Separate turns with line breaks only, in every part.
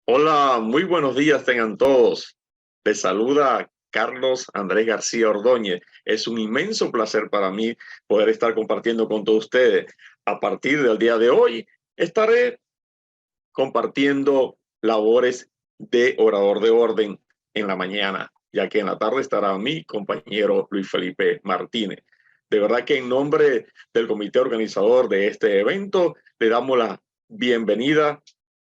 Hola, muy buenos días tengan todos. Les saluda Carlos Andrés García Ordóñez. Es un inmenso placer para mí poder estar compartiendo con todos ustedes. A partir del día de hoy estaré compartiendo labores de orador de orden en la mañana, ya que en la tarde estará mi compañero Luis Felipe Martínez. De verdad que en nombre del comité organizador de este evento, le damos la bienvenida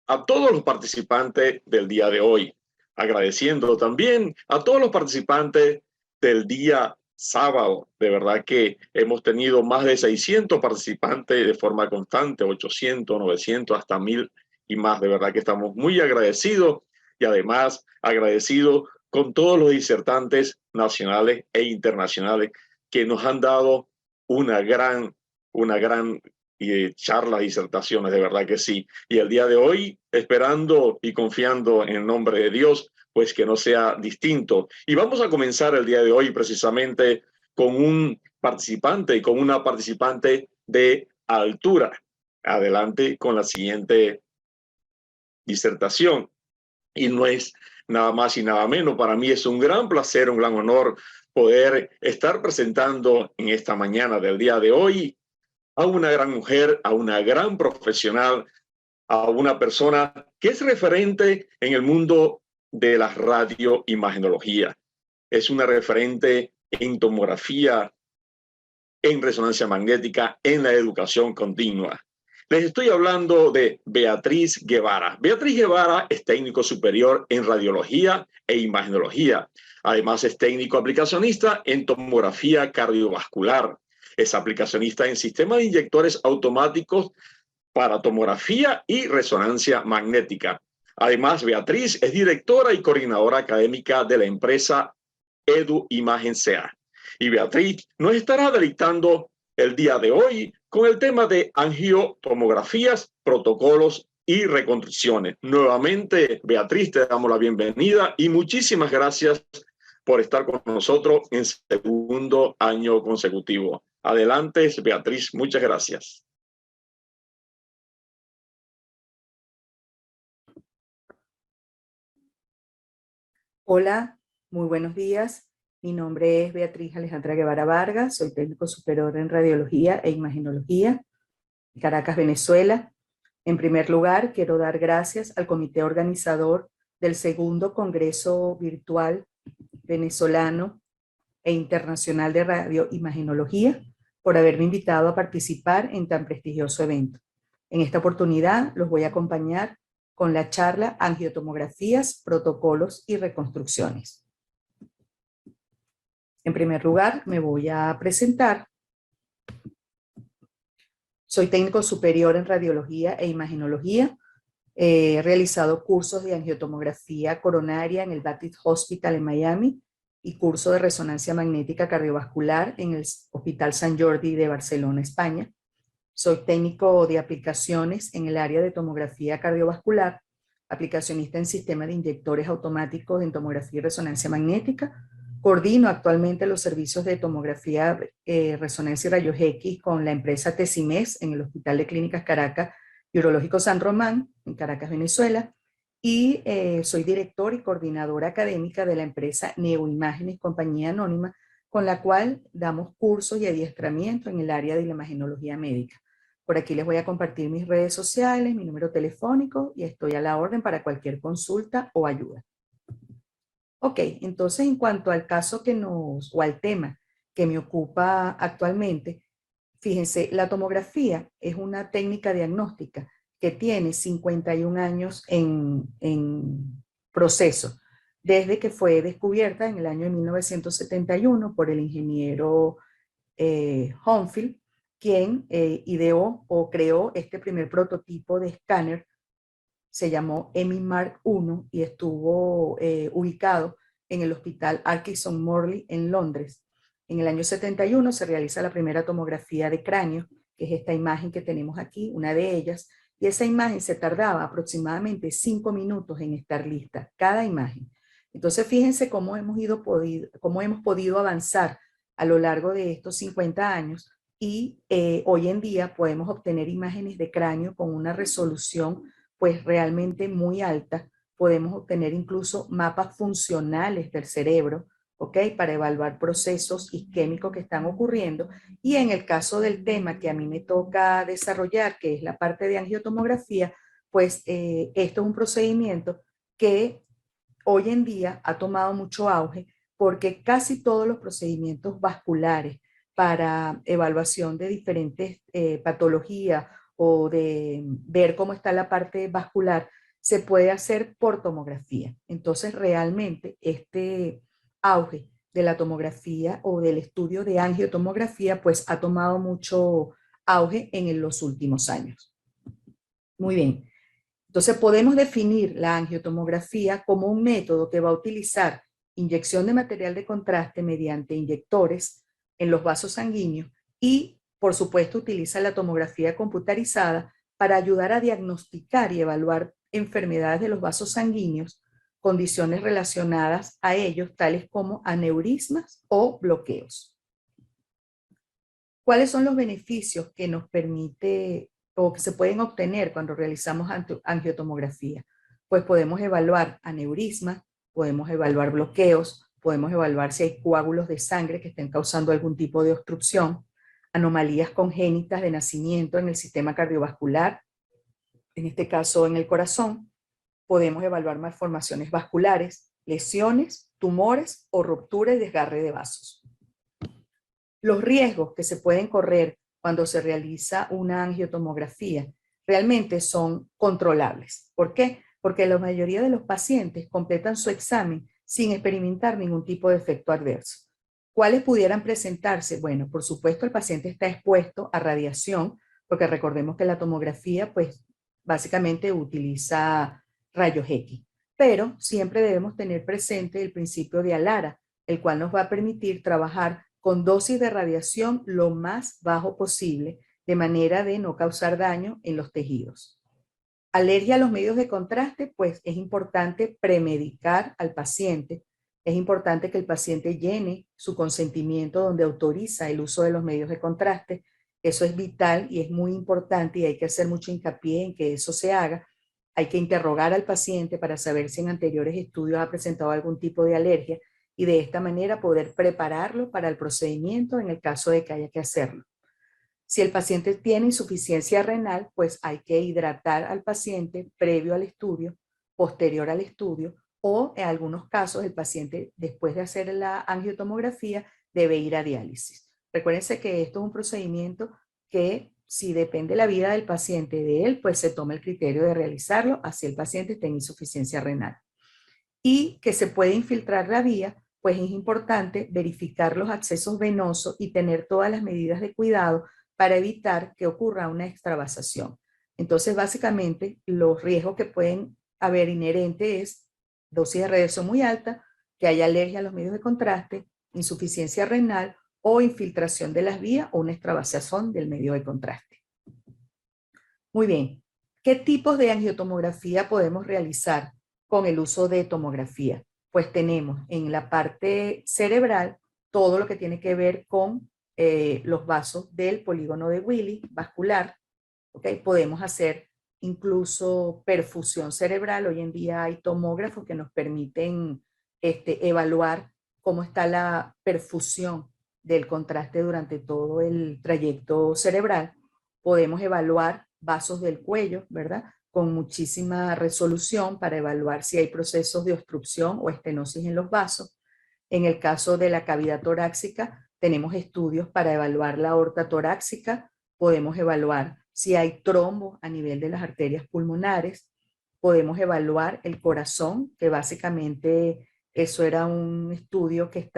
a todos los participantes del día de hoy, agradeciendo también a todos los participantes del día sábado. De verdad que hemos tenido más de 600 participantes de forma constante, 800, 900, hasta 1000 y más. De verdad que estamos muy agradecidos y además agradecidos con todos los disertantes nacionales e internacionales que nos han dado una gran charla, disertaciones, de verdad que sí. Y el día de hoy, esperando y confiando en el nombre de Dios, pues que no sea distinto. Y vamos a comenzar el día de hoy precisamente con un participante y con una participante de altura. Adelante con la siguiente disertación. Y no es nada más y nada menos. Para mí es un gran placer, un gran honor poder estar presentando en esta mañana del día de hoy a una gran mujer, a una gran profesional, a una persona que es referente en el mundo de la radioimagenología. Es una referente en tomografía, en resonancia magnética, en la educación continua. Les estoy hablando de Beatriz Guevara. Beatriz Guevara es técnico superior en radiología e imagenología. Además es técnico aplicacionista en tomografía cardiovascular. Es aplicacionista en sistemas de inyectores automáticos para tomografía y resonancia magnética. Además, Beatriz es directora y coordinadora académica de la empresa Edu Imagen SEA. Y Beatriz nos estará deleitando el día de hoy con el tema de angiotomografías, protocolos y reconstrucciones. Nuevamente, Beatriz, te damos la bienvenida y muchísimas gracias por estar con nosotros en segundo año consecutivo. Adelante, Beatriz, muchas gracias.
Hola, muy buenos días. Mi nombre es Beatriz Alejandra Guevara Vargas, soy técnico superior en radiología e imagenología, Caracas, Venezuela. En primer lugar, quiero dar gracias al comité organizador del segundo Congreso Virtual Venezolano e Internacional de Radioimagenología por haberme invitado a participar en tan prestigioso evento. En esta oportunidad los voy a acompañar con la charla Angiotomografías, Protocolos y Reconstrucciones. En primer lugar, me voy a presentar. Soy técnico superior en radiología e imagenología. He realizado cursos de angiotomografía coronaria en el Baptist Hospital en Miami y curso de resonancia magnética cardiovascular en el Hospital San Jordi de Barcelona, España. Soy técnico de aplicaciones en el área de tomografía cardiovascular, aplicacionista en sistema de inyectores automáticos en tomografía y resonancia magnética. Coordino actualmente los servicios de tomografía, resonancia y rayos X con la empresa Tesimes en el Hospital de Clínicas Caracas y Urológico San Román en Caracas, Venezuela. Y soy director y coordinadora académica de la empresa Neoimágenes, compañía anónima, con la cual damos cursos y adiestramiento en el área de la imagenología médica. Por aquí les voy a compartir mis redes sociales, mi número telefónico y estoy a la orden para cualquier consulta o ayuda. Ok, entonces en cuanto al caso o al tema que me ocupa actualmente, fíjense, la tomografía es una técnica diagnóstica que tiene 51 años en proceso, desde que fue descubierta en el año de 1971 por el ingeniero Homefield, quien ideó o creó este primer prototipo de escáner. Se llamó EMI Mark I y estuvo ubicado en el Hospital Atkinson Morley en Londres. En el año 71 se realiza la primera tomografía de cráneo, que es esta imagen que tenemos aquí, una de ellas, y esa imagen se tardaba aproximadamente 5 minutos en estar lista, cada imagen. Entonces fíjense cómo hemos podido avanzar a lo largo de estos 50 años y hoy en día podemos obtener imágenes de cráneo con una resolución pues realmente muy alta, podemos obtener incluso mapas funcionales del cerebro, ¿ok? Para evaluar procesos isquémicos que están ocurriendo. Y en el caso del tema que a mí me toca desarrollar, que es la parte de angiotomografía, pues esto es un procedimiento que hoy en día ha tomado mucho auge porque casi todos los procedimientos vasculares para evaluación de diferentes patologías o de ver cómo está la parte vascular se puede hacer por tomografía. Entonces, realmente este auge de la tomografía o del estudio de angiotomografía pues ha tomado mucho auge en los últimos años. Muy bien. Entonces podemos definir la angiotomografía como un método que va a utilizar inyección de material de contraste mediante inyectores en los vasos sanguíneos y, por supuesto, utiliza la tomografía computarizada para ayudar a diagnosticar y evaluar enfermedades de los vasos sanguíneos, condiciones relacionadas a ellos, tales como aneurismas o bloqueos. ¿Cuáles son los beneficios que nos permite o que se pueden obtener cuando realizamos angiotomografía? Pues podemos evaluar aneurismas, podemos evaluar bloqueos, podemos evaluar si hay coágulos de sangre que estén causando algún tipo de obstrucción, anomalías congénitas de nacimiento en el sistema cardiovascular, en este caso en el corazón. Podemos evaluar malformaciones vasculares, lesiones, tumores o ruptura y desgarre de vasos. Los riesgos que se pueden correr cuando se realiza una angiotomografía realmente son controlables. ¿Por qué? Porque la mayoría de los pacientes completan su examen sin experimentar ningún tipo de efecto adverso. ¿Cuáles pudieran presentarse? Bueno, por supuesto el paciente está expuesto a radiación, porque recordemos que la tomografía pues básicamente utiliza rayos X, pero siempre debemos tener presente el principio de Alara, el cual nos va a permitir trabajar con dosis de radiación lo más bajo posible, de manera de no causar daño en los tejidos. Alergia a los medios de contraste, pues es importante premedicar al paciente. Es importante que el paciente llene su consentimiento donde autoriza el uso de los medios de contraste. Eso es vital y es muy importante y hay que hacer mucho hincapié en que eso se haga. Hay que interrogar al paciente para saber si en anteriores estudios ha presentado algún tipo de alergia y de esta manera poder prepararlo para el procedimiento en el caso de que haya que hacerlo. Si el paciente tiene insuficiencia renal, pues hay que hidratar al paciente previo al estudio, posterior al estudio, o en algunos casos el paciente después de hacer la angiotomografía debe ir a diálisis. Recuérdense que esto es un procedimiento que si depende la vida del paciente de él, pues se toma el criterio de realizarlo así el paciente tenga insuficiencia renal. Y que se puede infiltrar la vía, pues es importante verificar los accesos venosos y tener todas las medidas de cuidado para evitar que ocurra una extravasación. Entonces, básicamente, los riesgos que pueden haber inherentes es dosis de radiación muy alta, que haya alergia a los medios de contraste, insuficiencia renal o infiltración de las vías o una extravasación del medio de contraste. Muy bien, ¿qué tipos de angiotomografía podemos realizar con el uso de tomografía? Pues tenemos en la parte cerebral todo lo que tiene que ver con los vasos del polígono de Willis vascular. ¿Okay? Podemos hacer incluso perfusión cerebral. Hoy en día hay tomógrafos que nos permiten evaluar cómo está la perfusión del contraste durante todo el trayecto cerebral. Podemos evaluar vasos del cuello, ¿verdad? Con muchísima resolución para evaluar si hay procesos de obstrucción o estenosis en los vasos. En el caso de la cavidad torácica, tenemos estudios para evaluar la aorta torácica, podemos evaluar si hay trombos a nivel de las arterias pulmonares, podemos evaluar el corazón, que básicamente eso era un estudio que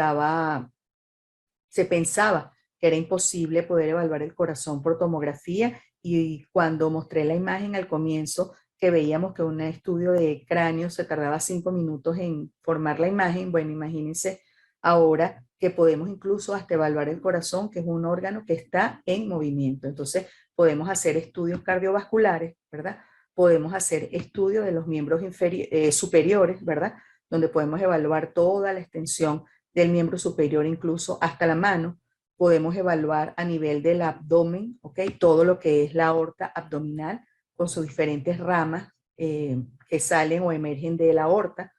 se pensaba que era imposible poder evaluar el corazón por tomografía y cuando mostré la imagen al comienzo que veíamos que un estudio de cráneo se tardaba 5 minutos en formar la imagen, bueno, imagínense ahora que podemos incluso hasta evaluar el corazón, que es un órgano que está en movimiento. Entonces, podemos hacer estudios cardiovasculares, ¿verdad? Podemos hacer estudios de los miembros superiores, ¿verdad? Donde podemos evaluar toda la extensión del miembro superior, incluso hasta la mano. Podemos evaluar a nivel del abdomen, ¿ok? Todo lo que es la aorta abdominal con sus diferentes ramas que salen o emergen de la aorta.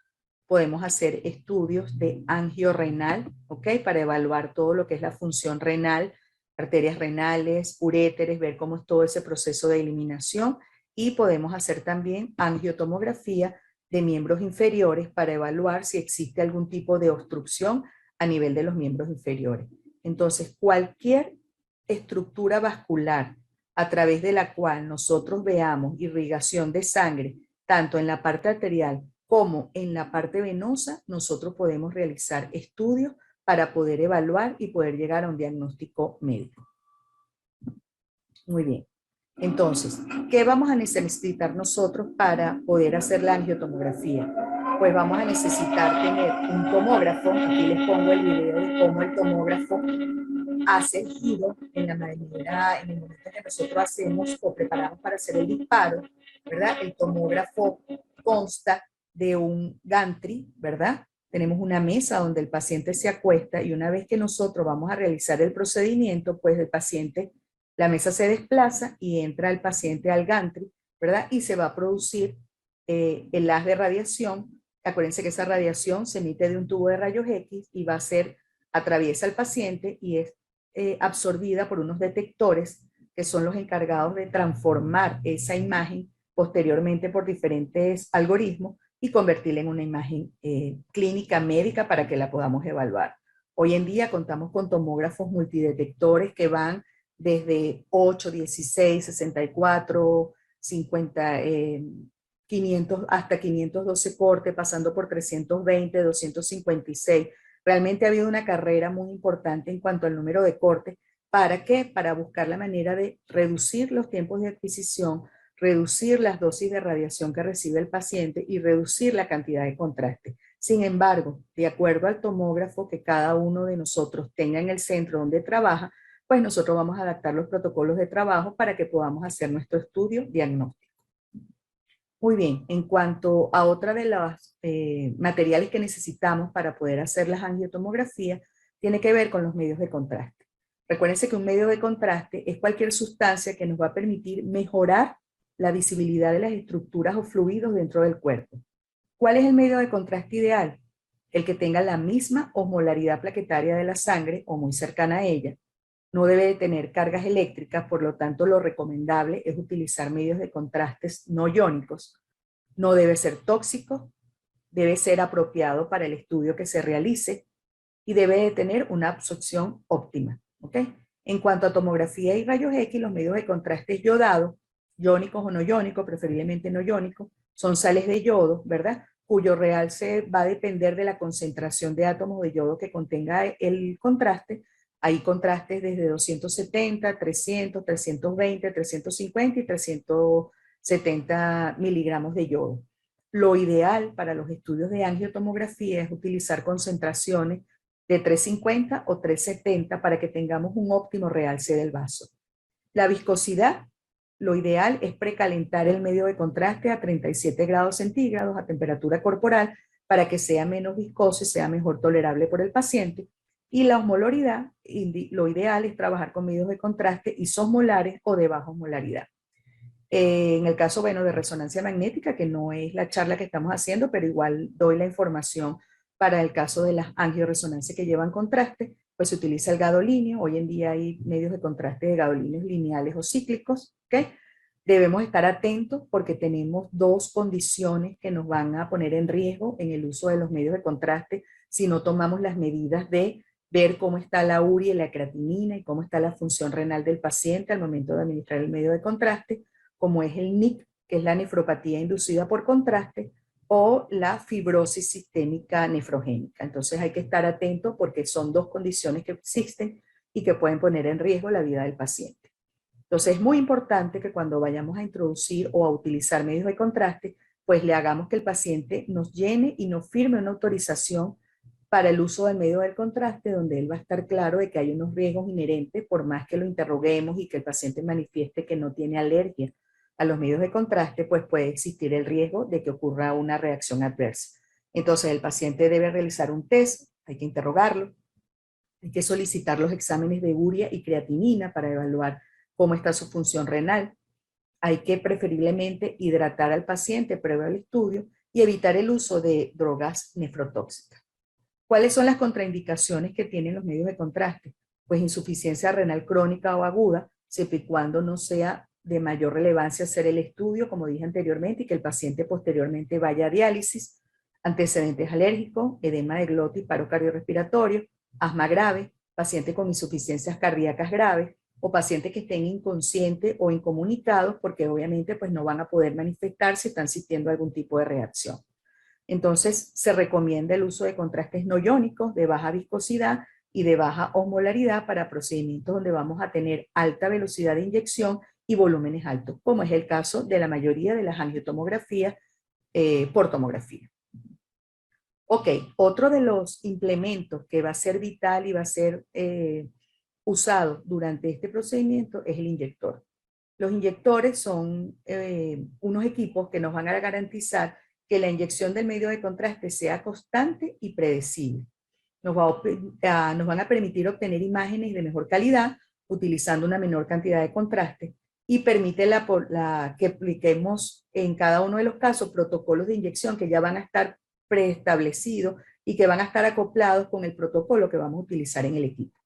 Podemos hacer estudios de angio-renal, ¿ok? Para evaluar todo lo que es la función renal, arterias renales, uréteres, ver cómo es todo ese proceso de eliminación. Y podemos hacer también angiotomografía de miembros inferiores para evaluar si existe algún tipo de obstrucción a nivel de los miembros inferiores. Entonces, cualquier estructura vascular a través de la cual nosotros veamos irrigación de sangre, tanto en la parte arterial como en la parte venosa, nosotros podemos realizar estudios para poder evaluar y poder llegar a un diagnóstico médico. Muy bien. Entonces, ¿qué vamos a necesitar nosotros para poder hacer la angiotomografía? Pues vamos a necesitar tener un tomógrafo. Aquí les pongo el video de cómo el tomógrafo hace el giro en la manera, en el momento que nosotros hacemos o preparamos para hacer el disparo, ¿verdad? El tomógrafo consta de un gantry, ¿verdad? Tenemos una mesa donde el paciente se acuesta y una vez que nosotros vamos a realizar el procedimiento, pues el paciente, la mesa se desplaza y entra el paciente al gantry, ¿verdad? Y se va a producir el haz de radiación. Acuérdense que esa radiación se emite de un tubo de rayos X y va a ser, atraviesa al paciente y es absorbida por unos detectores que son los encargados de transformar esa imagen posteriormente por diferentes algoritmos y convertirla en una imagen clínica médica para que la podamos evaluar. Hoy en día contamos con tomógrafos multidetectores que van desde 8, 16, 64, 50, 500, hasta 512 cortes, pasando por 320, 256. Realmente ha habido una carrera muy importante en cuanto al número de cortes. ¿Para qué? Para buscar la manera de reducir los tiempos de adquisición, reducir las dosis de radiación que recibe el paciente y reducir la cantidad de contraste. Sin embargo, de acuerdo al tomógrafo que cada uno de nosotros tenga en el centro donde trabaja, pues nosotros vamos a adaptar los protocolos de trabajo para que podamos hacer nuestro estudio diagnóstico. Muy bien, en cuanto a otra de los materiales que necesitamos para poder hacer las angiotomografías, tiene que ver con los medios de contraste. Recuérdense que un medio de contraste es cualquier sustancia que nos va a permitir mejorar la visibilidad de las estructuras o fluidos dentro del cuerpo. ¿Cuál es el medio de contraste ideal? El que tenga la misma osmolaridad plaquetaria de la sangre o muy cercana a ella. No debe de tener cargas eléctricas, por lo tanto lo recomendable es utilizar medios de contrastes no iónicos. No debe ser tóxico, debe ser apropiado para el estudio que se realice y debe de tener una absorción óptima. ¿Okay? En cuanto a tomografía y rayos X, los medios de contraste yodados, iónicos o no iónicos, preferiblemente no iónicos, son sales de yodo, ¿verdad? Cuyo realce va a depender de la concentración de átomos de yodo que contenga el contraste. Hay contrastes desde 270, 300, 320, 350 y 370 miligramos de yodo. Lo ideal para los estudios de angiotomografía es utilizar concentraciones de 350 o 370 para que tengamos un óptimo realce del vaso. La viscosidad, lo ideal es precalentar el medio de contraste a 37 grados centígrados a temperatura corporal para que sea menos viscoso y sea mejor tolerable por el paciente. Y la osmolaridad, lo ideal es trabajar con medios de contraste isosmolares o de baja osmolaridad. En el caso, bueno, de resonancia magnética, que no es la charla que estamos haciendo, pero igual doy la información para el caso de las angioresonancias que llevan contraste, pues se utiliza el gadolinio. Hoy en día hay medios de contraste de gadolinios lineales o cíclicos, ¿ok? Debemos estar atentos porque tenemos dos condiciones que nos van a poner en riesgo en el uso de los medios de contraste si no tomamos las medidas de ver cómo está la urea y la creatinina y cómo está la función renal del paciente al momento de administrar el medio de contraste, como es el NIC, que es la nefropatía inducida por contraste, o la fibrosis sistémica nefrogénica. Entonces hay que estar atentos porque son dos condiciones que existen y que pueden poner en riesgo la vida del paciente. Entonces es muy importante que cuando vayamos a introducir o a utilizar medios de contraste, pues le hagamos que el paciente nos llene y nos firme una autorización para el uso del medio del contraste, donde él va a estar claro de que hay unos riesgos inherentes, por más que lo interroguemos y que el paciente manifieste que no tiene alergia a los medios de contraste, pues puede existir el riesgo de que ocurra una reacción adversa. Entonces el paciente debe realizar un test, hay que interrogarlo, hay que solicitar los exámenes de urea y creatinina para evaluar cómo está su función renal. hay que preferiblemente hidratar al paciente previo al estudio y evitar el uso de drogas nefrotóxicas. ¿Cuáles son las contraindicaciones que tienen los medios de contraste? Pues insuficiencia renal crónica o aguda, siempre y cuando no sea de mayor relevancia hacer el estudio, como dije anteriormente, y que el paciente posteriormente vaya a diálisis, antecedentes alérgicos, edema de glotis, paro cardiorrespiratorio, asma grave, paciente con insuficiencias cardíacas graves, o pacientes que estén inconscientes o incomunicados, porque obviamente pues no van a poder manifestar si están sintiendo algún tipo de reacción. Entonces, se recomienda el uso de contrastes no iónicos de baja viscosidad y de baja osmolaridad para procedimientos donde vamos a tener alta velocidad de inyección y volúmenes altos, como es el caso de la mayoría de las angiotomografías por tomografía. Ok, otro de los implementos que va a ser vital y va a ser usado durante este procedimiento es el inyector. Los inyectores son unos equipos que nos van a garantizar que la inyección del medio de contraste sea constante y predecible. Nos van a permitir obtener imágenes de mejor calidad utilizando una menor cantidad de contraste y permite que apliquemos en cada uno de los casos protocolos de inyección que ya van a estar preestablecidos y que van a estar acoplados con el protocolo que vamos a utilizar en el equipo.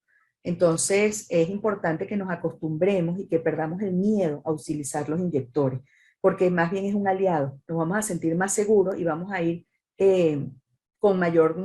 Entonces, es importante que nos acostumbremos y que perdamos el miedo a utilizar los inyectores, porque más bien es un aliado. Nos vamos a sentir más seguros y vamos a ir con mayor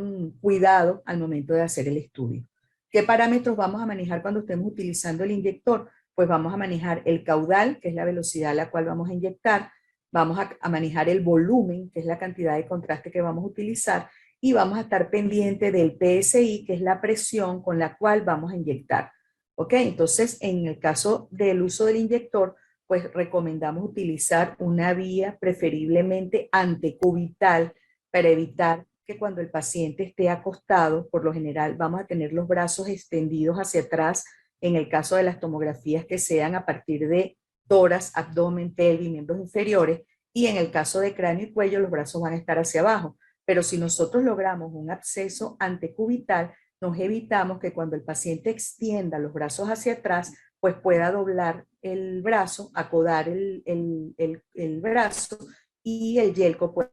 cuidado al momento de hacer el estudio. ¿Qué parámetros vamos a manejar cuando estemos utilizando el inyector? Pues vamos a manejar el caudal, que es la velocidad a la cual vamos a inyectar, vamos a manejar el volumen, que es la cantidad de contraste que vamos a utilizar, y vamos a estar pendiente del PSI, que es la presión con la cual vamos a inyectar. ¿Ok? Entonces, en el caso del uso del inyector, pues recomendamos utilizar una vía preferiblemente antecubital para evitar que cuando el paciente esté acostado, por lo general vamos a tener los brazos extendidos hacia atrás, en el caso de las tomografías que sean a partir de tórax, abdomen, pelvis, miembros inferiores, y en el caso de cráneo y cuello los brazos van a estar hacia abajo. Pero si nosotros logramos un absceso antecubital, nos evitamos que cuando el paciente extienda los brazos hacia atrás, pues pueda doblar el brazo, acodar el brazo y el yelco pueda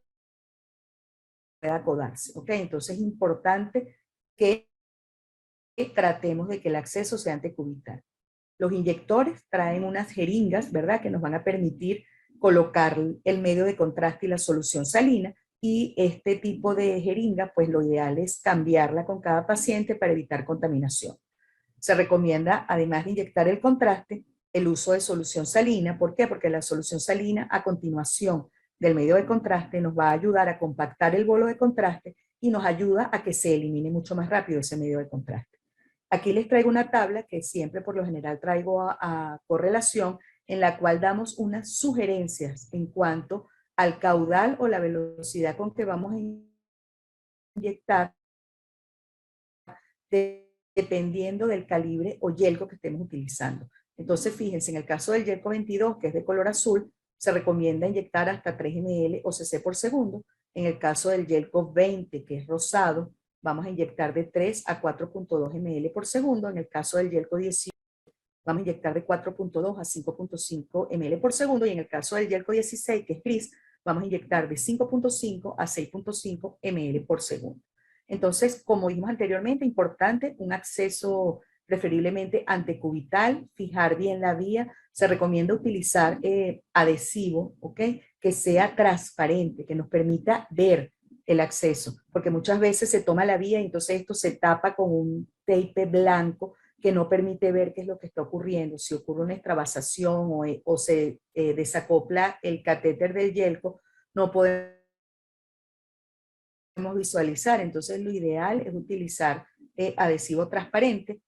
acodarse. ¿Ok? Entonces es importante que tratemos de que el acceso sea antecubital. Los inyectores traen unas jeringas, ¿verdad?, que nos van a permitir colocar el medio de contraste y la solución salina, y este tipo de jeringa, pues lo ideal es cambiarla con cada paciente para evitar contaminación. Se recomienda, además de inyectar el contraste, el uso de solución salina. ¿Por qué? Porque la solución salina a continuación del medio de contraste nos va a ayudar a compactar el bolo de contraste y nos ayuda a que se elimine mucho más rápido ese medio de contraste. Aquí les traigo una tabla que siempre por lo general traigo a correlación, en la cual damos unas sugerencias en cuanto al caudal o la velocidad con que vamos a inyectar dependiendo del calibre o yelco que estemos utilizando. Entonces, fíjense, en el caso del yelco 22, que es de color azul, se recomienda inyectar hasta 3 ml o cc por segundo. En el caso del yelco 20, que es rosado, vamos a inyectar de 3 a 4.2 ml por segundo. En el caso del yelco 18, vamos a inyectar de 4.2 a 5.5 ml por segundo. Y en el caso del yelco 16, que es gris, vamos a inyectar de 5.5 a 6.5 ml por segundo. Entonces, como dijimos anteriormente, importante un acceso preferiblemente antecubital, fijar bien la vía. Se recomienda utilizar adhesivo, ¿ok?, que sea transparente, que nos permita ver el acceso, porque muchas veces se toma la vía y entonces esto se tapa con un tape blanco que no permite ver qué es lo que está ocurriendo, si ocurre una extravasación o se desacopla el catéter del yelco, no podemos visualizar. Entonces lo ideal es utilizar adhesivo transparente,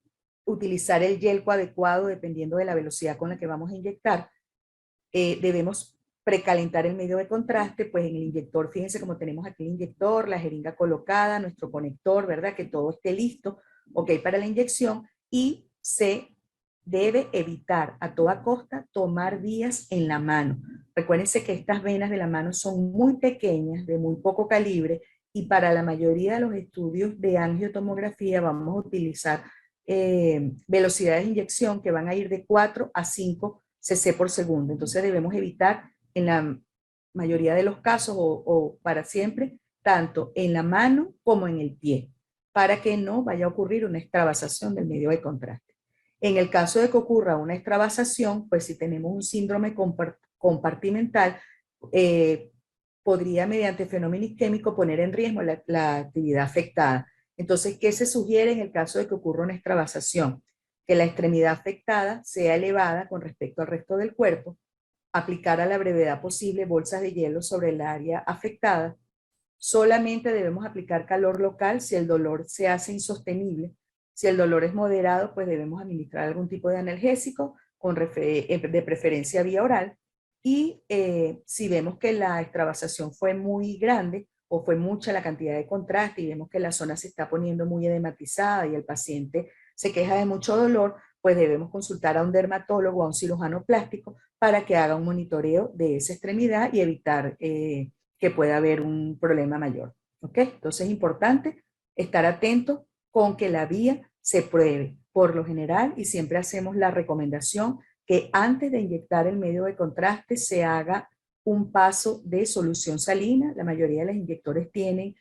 utilizar el yelco adecuado dependiendo de la velocidad con la que vamos a inyectar. Debemos precalentar el medio de contraste, pues en el inyector, fíjense como tenemos aquí el inyector, la jeringa colocada, nuestro conector, ¿verdad?, que todo esté listo, ok, para la inyección, y se debe evitar a toda costa tomar vías en la mano. Recuérdense que estas venas de la mano son muy pequeñas, de muy poco calibre, y para la mayoría de los estudios de angiotomografía vamos a utilizar velocidades de inyección que van a ir de 4 a 5 cc por segundo. Entonces debemos evitar en la mayoría de los casos o para siempre, tanto en la mano como en el pie, para que no vaya a ocurrir una extravasación del medio de contraste. En el caso de que ocurra una extravasación, pues si tenemos un síndrome compartimental, podría mediante fenómeno isquémico poner en riesgo la actividad afectada. Entonces, ¿qué se sugiere en el caso de que ocurra una extravasación? Que la extremidad afectada sea elevada con respecto al resto del cuerpo, aplicar a la brevedad posible bolsas de hielo sobre el área afectada. Solamente debemos aplicar calor local si el dolor se hace insostenible. Si el dolor es moderado, pues debemos administrar algún tipo de analgésico, de preferencia vía oral. Y si vemos que la extravasación fue muy grande o fue mucha la cantidad de contraste y vemos que la zona se está poniendo muy edematizada y el paciente se queja de mucho dolor, pues debemos consultar a un dermatólogo o a un cirujano plástico para que haga un monitoreo de esa extremidad y evitar que pueda haber un problema mayor. ¿Ok? Entonces es importante estar atento con que la vía se pruebe. Por lo general, y siempre hacemos la recomendación que antes de inyectar el medio de contraste se haga un paso de solución salina. La mayoría de los inyectores tienen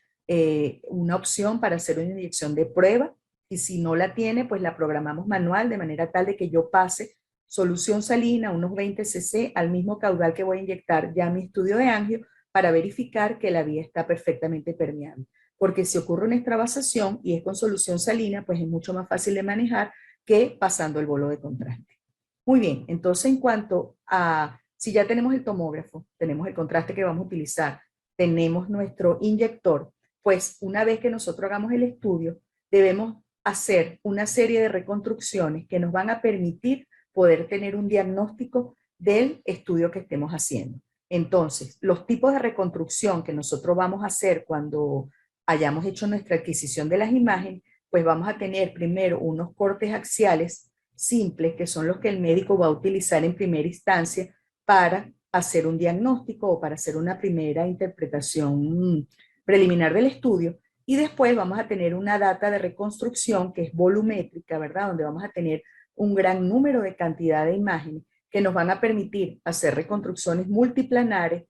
una opción para hacer una inyección de prueba y si no la tiene, pues la programamos manual de manera tal de que yo pase solución salina, unos 20 cc, al mismo caudal que voy a inyectar ya mi estudio de angio para verificar que la vía está perfectamente permeable. Porque si ocurre una extravasación y es con solución salina, pues es mucho más fácil de manejar que pasando el bolo de contraste. Muy bien, entonces en cuanto a si ya tenemos el tomógrafo, tenemos el contraste que vamos a utilizar, tenemos nuestro inyector, pues una vez que nosotros hagamos el estudio, debemos hacer una serie de reconstrucciones que nos van a permitir poder tener un diagnóstico del estudio que estemos haciendo. Entonces, los tipos de reconstrucción que nosotros vamos a hacer cuando hayamos hecho nuestra adquisición de las imágenes, pues vamos a tener primero unos cortes axiales simples, que son los que el médico va a utilizar en primera instancia para hacer un diagnóstico o para hacer una primera interpretación preliminar del estudio. Y después vamos a tener una data de reconstrucción que es volumétrica, ¿verdad? Donde vamos a tener un gran número de cantidad de imágenes que nos van a permitir hacer reconstrucciones multiplanares,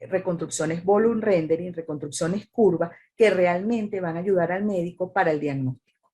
reconstrucciones volume rendering, reconstrucciones curvas, que realmente van a ayudar al médico para el diagnóstico.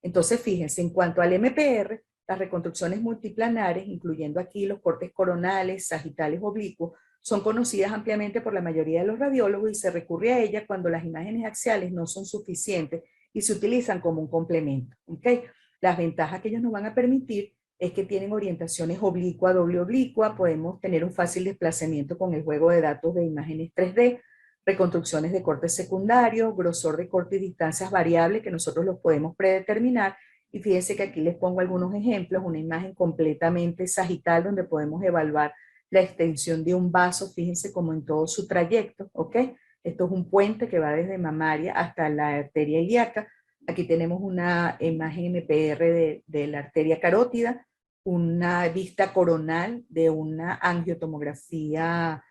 Entonces, fíjense, en cuanto al MPR, las reconstrucciones multiplanares, incluyendo aquí los cortes coronales, sagitales, oblicuos, son conocidas ampliamente por la mayoría de los radiólogos y se recurre a ellas cuando las imágenes axiales no son suficientes y se utilizan como un complemento. ¿Okay? Las ventajas que ellos nos van a permitir es que tienen orientaciones oblicua, doble oblicua, podemos tener un fácil desplazamiento con el juego de datos de imágenes 3D, reconstrucciones de corte secundario, grosor de corte y distancias variables que nosotros los podemos predeterminar. Y fíjense que aquí les pongo algunos ejemplos, una imagen completamente sagital donde podemos evaluar la extensión de un vaso, fíjense como en todo su trayecto, ¿ok? Esto es un puente que va desde mamaria hasta la arteria ilíaca. Aquí tenemos una imagen MPR de la arteria carótida, una vista coronal de una angiotomografía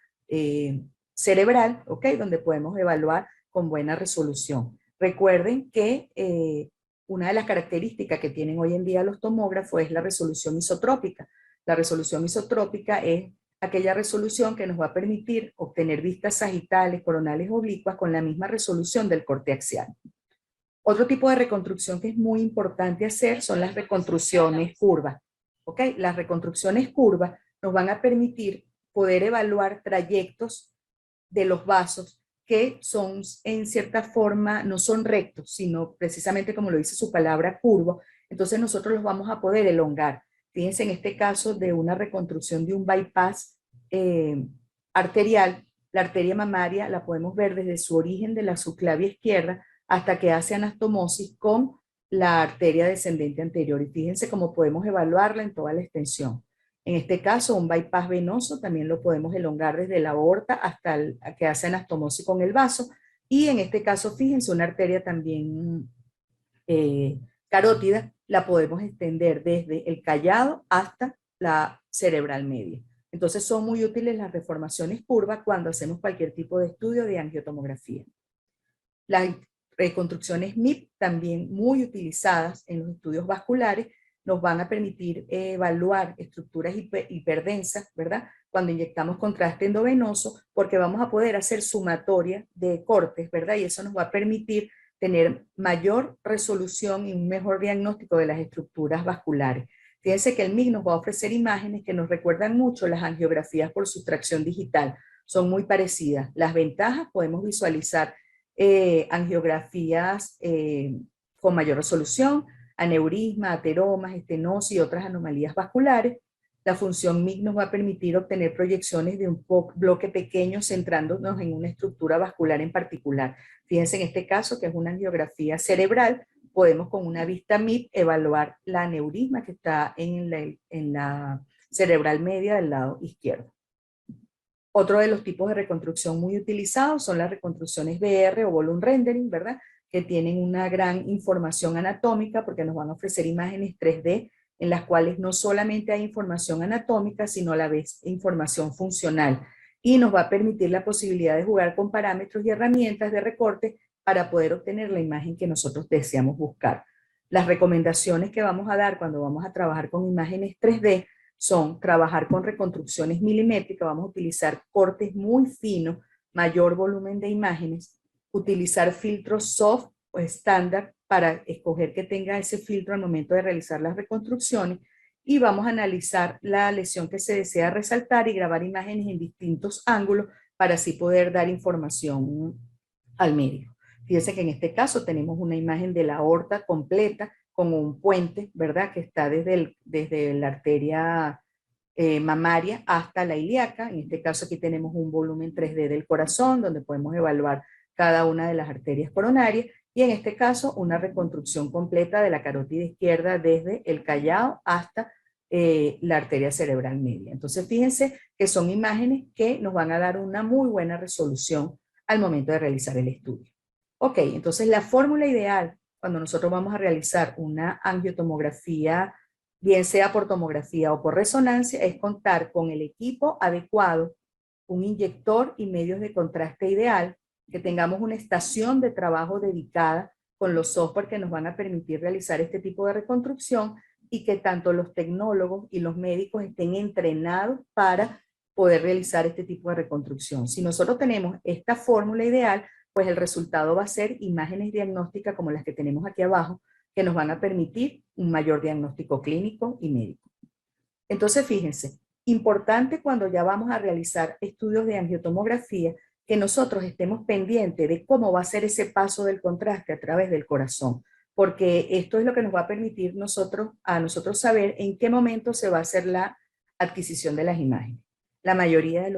cerebral, ¿ok? Donde podemos evaluar con buena resolución. Recuerden que una de las características que tienen hoy en día los tomógrafos es la resolución isotrópica. La resolución isotrópica es aquella resolución que nos va a permitir obtener vistas sagitales, coronales, oblicuas con la misma resolución del corte axial. Otro tipo de reconstrucción que es muy importante hacer son las reconstrucciones curvas. ¿Ok? Las reconstrucciones curvas nos van a permitir poder evaluar trayectos de los vasos que son en cierta forma, no son rectos, sino precisamente como lo dice su palabra, curvo. Entonces nosotros los vamos a poder elongar. Fíjense en este caso de una reconstrucción de un bypass arterial, la arteria mamaria la podemos ver desde su origen de la subclavia izquierda hasta que hace anastomosis con la arteria descendente anterior. Y fíjense cómo podemos evaluarla en toda la extensión. En este caso, un bypass venoso también lo podemos elongar desde la aorta hasta que hace anastomosis con el vaso. Y en este caso, fíjense, una arteria también carótida la podemos extender desde el callado hasta la cerebral media. Entonces son muy útiles las reformaciones curvas cuando hacemos cualquier tipo de estudio de angiotomografía. Las reconstrucciones MIP también muy utilizadas en los estudios vasculares nos van a permitir evaluar estructuras hiperdensas, ¿verdad? Cuando inyectamos contraste endovenoso, porque vamos a poder hacer sumatoria de cortes, ¿verdad? Y eso nos va a permitir tener mayor resolución y un mejor diagnóstico de las estructuras vasculares. Fíjense que el MIG nos va a ofrecer imágenes que nos recuerdan mucho las angiografías por sustracción digital. Son muy parecidas. Las ventajas, podemos visualizar angiografías con mayor resolución, aneurisma, ateromas, estenosis y otras anomalías vasculares. La función MIG nos va a permitir obtener proyecciones de un bloque pequeño centrándonos en una estructura vascular en particular. Fíjense en este caso que es una angiografía cerebral, podemos con una vista MIP evaluar la aneurisma que está en la cerebral media del lado izquierdo. Otro de los tipos de reconstrucción muy utilizados son las reconstrucciones VR o volume rendering, ¿verdad? Que tienen una gran información anatómica porque nos van a ofrecer imágenes 3D en las cuales no solamente hay información anatómica, sino a la vez información funcional. Y nos va a permitir la posibilidad de jugar con parámetros y herramientas de recorte para poder obtener la imagen que nosotros deseamos buscar. Las recomendaciones que vamos a dar cuando vamos a trabajar con imágenes 3D son trabajar con reconstrucciones milimétricas, vamos a utilizar cortes muy finos, mayor volumen de imágenes, utilizar filtros soft o estándar para escoger que tenga ese filtro al momento de realizar las reconstrucciones y vamos a analizar la lesión que se desea resaltar y grabar imágenes en distintos ángulos para así poder dar información al médico. Fíjense que en este caso tenemos una imagen de la aorta completa con un puente, ¿verdad? Que está desde la arteria mamaria hasta la ilíaca. En este caso aquí tenemos un volumen 3D del corazón donde podemos evaluar cada una de las arterias coronarias y en este caso una reconstrucción completa de la carótida izquierda desde el callado hasta la arteria cerebral media. Entonces fíjense que son imágenes que nos van a dar una muy buena resolución al momento de realizar el estudio. Ok, entonces la fórmula ideal cuando nosotros vamos a realizar una angiotomografía, bien sea por tomografía o por resonancia, es contar con el equipo adecuado, un inyector y medios de contraste ideal, que tengamos una estación de trabajo dedicada con los software que nos van a permitir realizar este tipo de reconstrucción y que tanto los tecnólogos y los médicos estén entrenados para poder realizar este tipo de reconstrucción. Si nosotros tenemos esta fórmula ideal, pues el resultado va a ser imágenes diagnósticas como las que tenemos aquí abajo, que nos van a permitir un mayor diagnóstico clínico y médico. Entonces, fíjense, importante cuando ya vamos a realizar estudios de angiotomografía, que nosotros estemos pendientes de cómo va a ser ese paso del contraste a través del corazón, porque esto es lo que nos va a permitir a nosotros saber en qué momento se va a hacer la adquisición de las imágenes. La mayoría de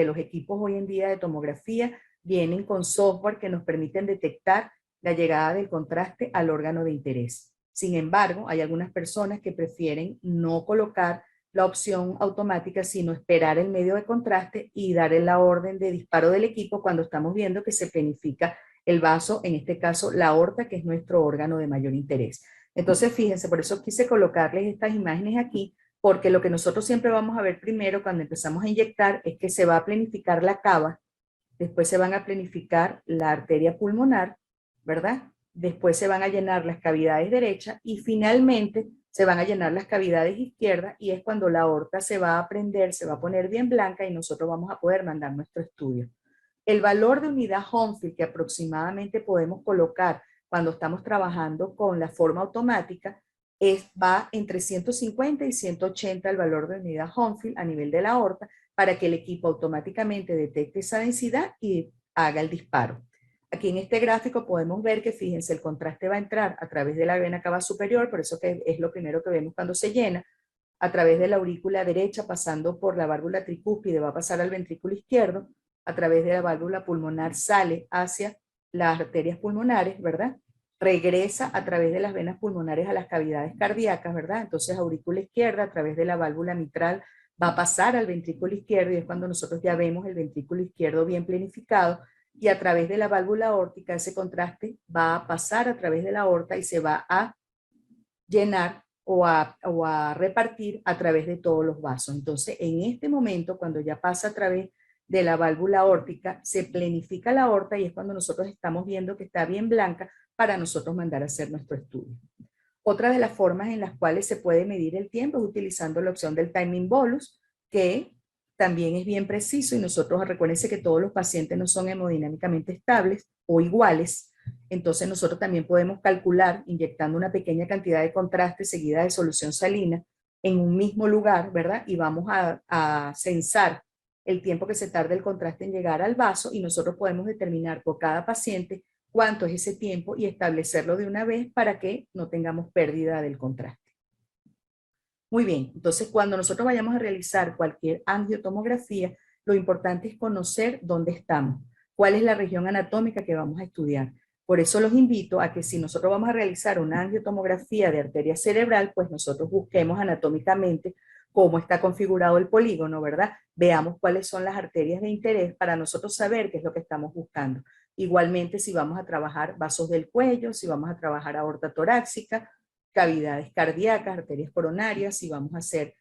los equipos hoy en día de tomografía vienen con software que nos permiten detectar la llegada del contraste al órgano de interés. Sin embargo, hay algunas personas que prefieren no colocar la opción automática, sino esperar el medio de contraste y dar la orden de disparo del equipo cuando estamos viendo que se planifica el vaso, en este caso la aorta, que es nuestro órgano de mayor interés. Entonces, fíjense, por eso quise colocarles estas imágenes aquí, porque lo que nosotros siempre vamos a ver primero cuando empezamos a inyectar es que se va a planificar la cava, después se van a planificar la arteria pulmonar, ¿verdad? Después se van a llenar las cavidades derechas y finalmente se van a llenar las cavidades izquierdas y es cuando la aorta se va a prender, se va a poner bien blanca y nosotros vamos a poder mandar nuestro estudio. El valor de unidad Hounsfield que aproximadamente podemos colocar cuando estamos trabajando con la forma automática va entre 150 y 180 el valor de unidad Hounsfield a nivel de la aorta para que el equipo automáticamente detecte esa densidad y haga el disparo. Aquí en este gráfico podemos ver que, fíjense, el contraste va a entrar a través de la vena cava superior, por eso que es lo primero que vemos cuando se llena, a través de la aurícula derecha, pasando por la válvula tricúspide, va a pasar al ventrículo izquierdo, a través de la válvula pulmonar sale hacia las arterias pulmonares, ¿verdad? Regresa a través de las venas pulmonares a las cavidades cardíacas, ¿verdad? Entonces, aurícula izquierda, a través de la válvula mitral, va a pasar al ventrículo izquierdo y es cuando nosotros ya vemos el ventrículo izquierdo bien planificado y a través de la válvula aórtica ese contraste va a pasar a través de la aorta y se va a llenar o a repartir a través de todos los vasos. Entonces, en este momento, cuando ya pasa a través de la válvula aórtica, se planifica la aorta y es cuando nosotros estamos viendo que está bien blanca para nosotros mandar a hacer nuestro estudio. Otra de las formas en las cuales se puede medir el tiempo es utilizando la opción del timing bolus, que también es bien preciso, y nosotros, recuérdense que todos los pacientes no son hemodinámicamente estables o iguales, entonces nosotros también podemos calcular inyectando una pequeña cantidad de contraste seguida de solución salina en un mismo lugar, ¿verdad? Y vamos a censar el tiempo que se tarda el contraste en llegar al vaso, y nosotros podemos determinar por cada paciente cuánto es ese tiempo y establecerlo de una vez para que no tengamos pérdida del contraste. Muy bien, entonces cuando nosotros vayamos a realizar cualquier angiotomografía, lo importante es conocer dónde estamos, cuál es la región anatómica que vamos a estudiar. Por eso los invito a que si nosotros vamos a realizar una angiotomografía de arteria cerebral, pues nosotros busquemos anatómicamente cómo está configurado el polígono, ¿verdad? Veamos cuáles son las arterias de interés para nosotros saber qué es lo que estamos buscando. Igualmente, si vamos a trabajar vasos del cuello, si vamos a trabajar aorta torácica, cavidades cardíacas, arterias coronarias, si vamos a hacer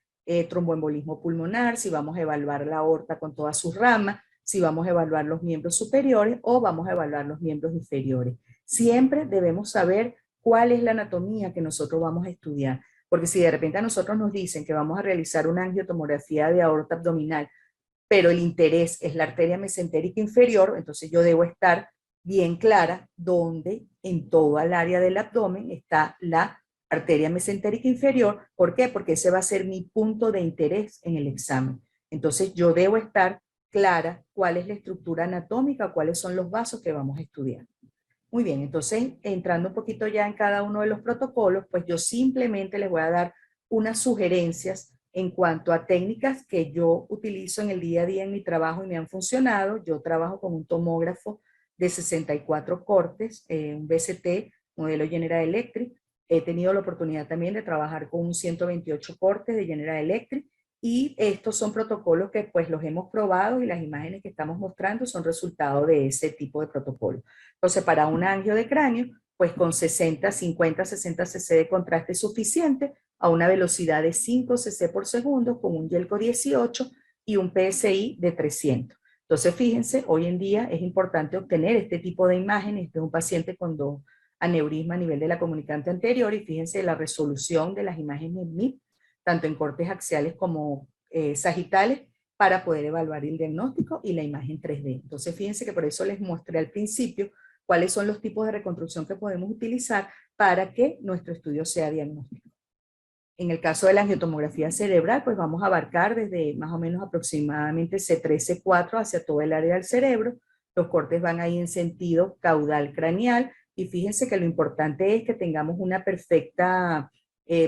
tromboembolismo pulmonar, si vamos a evaluar la aorta con todas sus ramas, si vamos a evaluar los miembros superiores o vamos a evaluar los miembros inferiores. Siempre debemos saber cuál es la anatomía que nosotros vamos a estudiar, porque si de repente a nosotros nos dicen que vamos a realizar una angiotomografía de aorta abdominal, pero el interés es la arteria mesentérica inferior, entonces yo debo estar bien clara dónde en toda el área del abdomen está la arteria mesentérica inferior. ¿Por qué? Porque ese va a ser mi punto de interés en el examen. Entonces yo debo estar clara cuál es la estructura anatómica, cuáles son los vasos que vamos a estudiar. Muy bien, entonces entrando un poquito ya en cada uno de los protocolos, pues yo simplemente les voy a dar unas sugerencias en cuanto a técnicas que yo utilizo en el día a día en mi trabajo y me han funcionado. Yo trabajo con un tomógrafo de 64 cortes, un BCT, modelo General Electric. He tenido la oportunidad también de trabajar con un 128 cortes de General Electric, y estos son protocolos que pues los hemos probado y las imágenes que estamos mostrando son resultado de ese tipo de protocolo. Entonces, para un angio de cráneo, pues con 60, 50, 60 cc de contraste es suficiente a una velocidad de 5 cc por segundo con un Yelco 18 y un PSI de 300. Entonces, fíjense, hoy en día es importante obtener este tipo de imágenes. Este es un paciente con 2 aneurisma a nivel de la comunicante anterior, y fíjense la resolución de las imágenes MIP, tanto en cortes axiales como sagitales, para poder evaluar el diagnóstico y la imagen 3D. Entonces, fíjense que por eso les mostré al principio cuáles son los tipos de reconstrucción que podemos utilizar para que nuestro estudio sea diagnóstico. En el caso de la angiotomografía cerebral, pues vamos a abarcar desde más o menos aproximadamente C3, C4 hacia todo el área del cerebro. Los cortes van ahí en sentido caudal craneal, y fíjense que lo importante es que tengamos una perfecta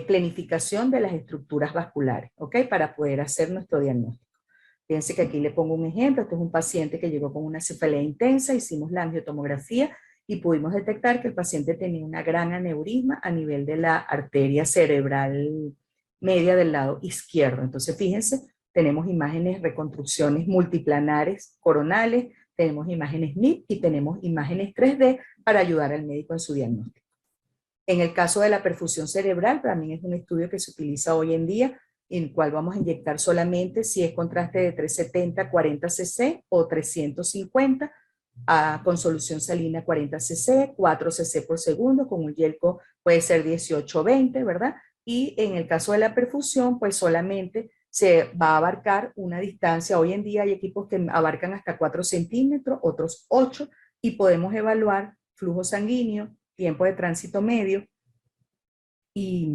planificación de las estructuras vasculares, ¿ok? Para poder hacer nuestro diagnóstico. Fíjense que aquí le pongo un ejemplo. Este es un paciente que llegó con una cefalea intensa, hicimos la angiotomografía y pudimos detectar que el paciente tenía una gran aneurisma a nivel de la arteria cerebral media del lado izquierdo. Entonces, fíjense, tenemos imágenes, reconstrucciones multiplanares coronales, tenemos imágenes MIP y tenemos imágenes 3D para ayudar al médico en su diagnóstico. En el caso de la perfusión cerebral, también es un estudio que se utiliza hoy en día, en el cual vamos a inyectar solamente si es contraste de 370, 40 cc o 350, con solución salina 40 cc, 4 cc por segundo, con un Yelco puede ser 18 o 20, ¿verdad? Y en el caso de la perfusión, pues solamente se va a abarcar una distancia. Hoy en día hay equipos que abarcan hasta 4 centímetros, otros 8, y podemos evaluar flujo sanguíneo, tiempo de tránsito medio y